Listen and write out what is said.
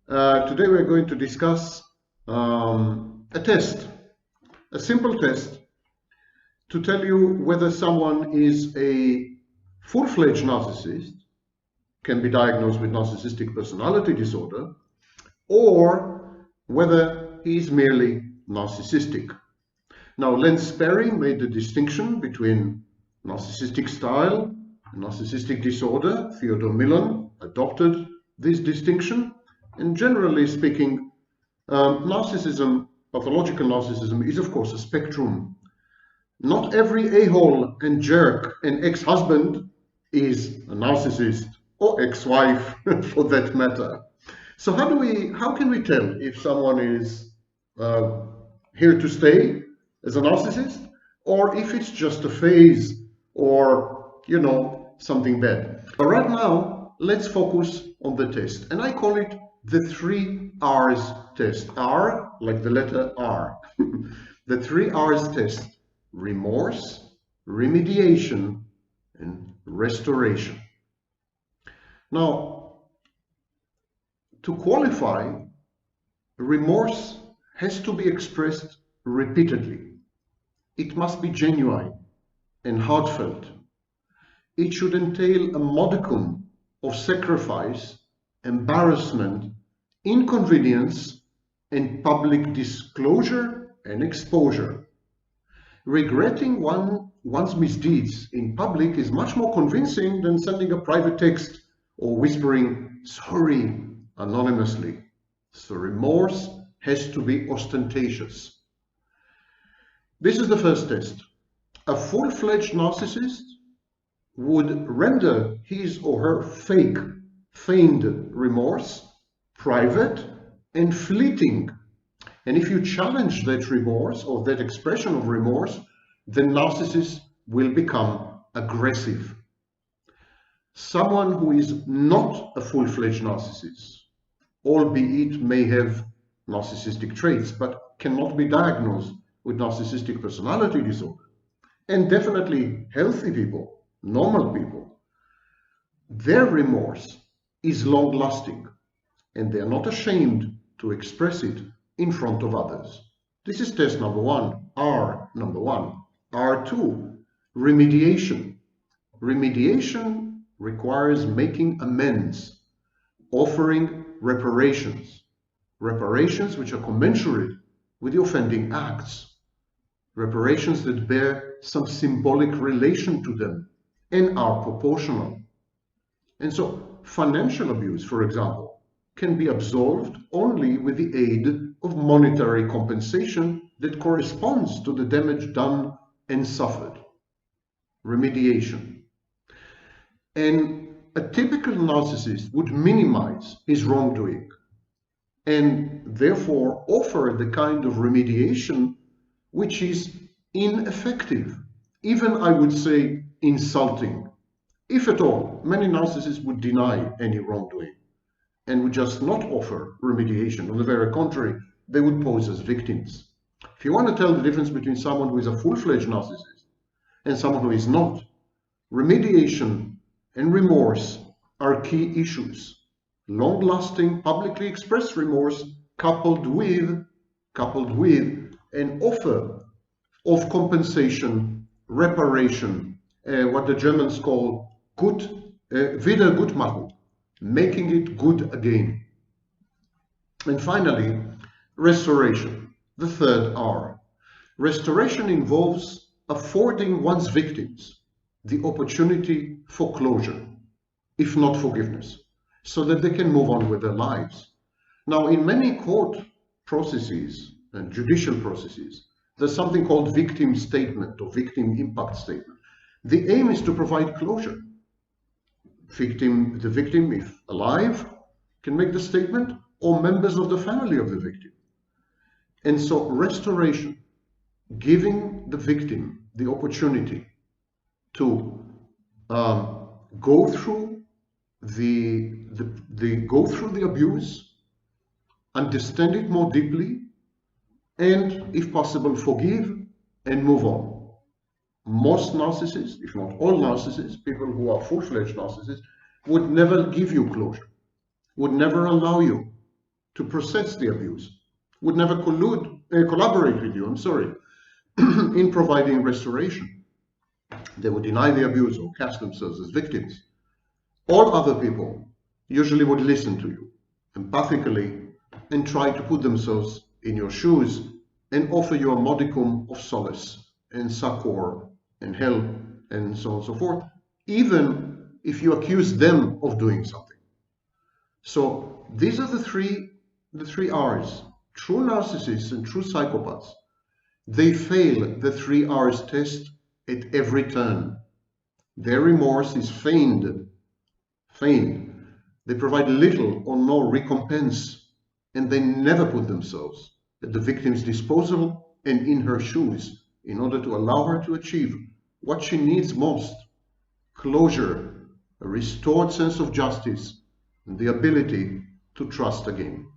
Today we're going to discuss a test, a simple test to tell you whether someone is a full-fledged narcissist, can be diagnosed with narcissistic personality disorder, or whether he is merely narcissistic. Now, Len Sperry made the distinction between narcissistic style and narcissistic disorder. Theodore Millon adopted this distinction. And generally speaking, narcissism, pathological narcissism, is of course a spectrum. Not every a-hole and jerk and ex-husband is a narcissist, or ex-wife for that matter. So how can we tell if someone is here to stay as a narcissist, or if it's just a phase, or something bad? But right now, let's focus on the test, and I call it the 3 R's test. R, like the letter R. The 3 R's test: remorse, remediation, and restoration. Now, to qualify, remorse has to be expressed repeatedly. It must be genuine and heartfelt. It should entail a modicum of sacrifice, embarrassment, inconvenience, and public disclosure and exposure. Regretting one's misdeeds in public is much more convincing than sending a private text or whispering "sorry" anonymously. So remorse has to be ostentatious. This is the first test. A full-fledged narcissist would render his or her feigned remorse private and fleeting. And if you challenge that remorse or that expression of remorse, the narcissist will become aggressive. Someone who is not a full-fledged narcissist, albeit may have narcissistic traits, but cannot be diagnosed with narcissistic personality disorder, and definitely healthy people, normal people, their remorse is long-lasting, and they are not ashamed to express it in front of others. This is test number 1, R number 1. R2, remediation. Remediation requires making amends, offering reparations. Reparations which are commensurate with the offending acts. Reparations that bear some symbolic relation to them and are proportional. And so financial abuse, for example, can be absolved only with the aid of monetary compensation that corresponds to the damage done and suffered. Remediation. And a typical narcissist would minimize his wrongdoing and therefore offer the kind of remediation which is ineffective, even I would say insulting. If at all, many narcissists would deny any wrongdoing and would just not offer remediation. On the very contrary, they would pose as victims. If you want to tell the difference between someone who is a full-fledged narcissist and someone who is not, remediation and remorse are key issues. Long-lasting, publicly expressed remorse coupled with an offer of compensation, reparation, what the Germans call Wiedergutmachung, making it good again. And finally, restoration, the 3rd R. Restoration involves affording one's victims the opportunity for closure, if not forgiveness, so that they can move on with their lives. Now, in many court processes and judicial processes, there's something called victim statement or victim impact statement. The aim is to provide closure. The victim, if alive, can make the statement, or members of the family of the victim. And so restoration, giving the victim the opportunity to go through the abuse, understand it more deeply, and if possible forgive and move on. Most narcissists, if not all narcissists, people who are full-fledged narcissists, would never give you closure, would never allow you to process the abuse, would never collaborate with you, in providing restoration. They would deny the abuse or cast themselves as victims. All other people usually would listen to you empathically and try to put themselves in your shoes and offer you a modicum of solace and succor and help and so on and so forth, even if you accuse them of doing something. So these are the three R's. True narcissists and true psychopaths, they fail the 3 R's test at every turn. Their remorse is feigned. They provide little or no recompense, and they never put themselves at the victim's disposal and in her shoes in order to allow her to achieve what she needs most: closure, a restored sense of justice, and the ability to trust again.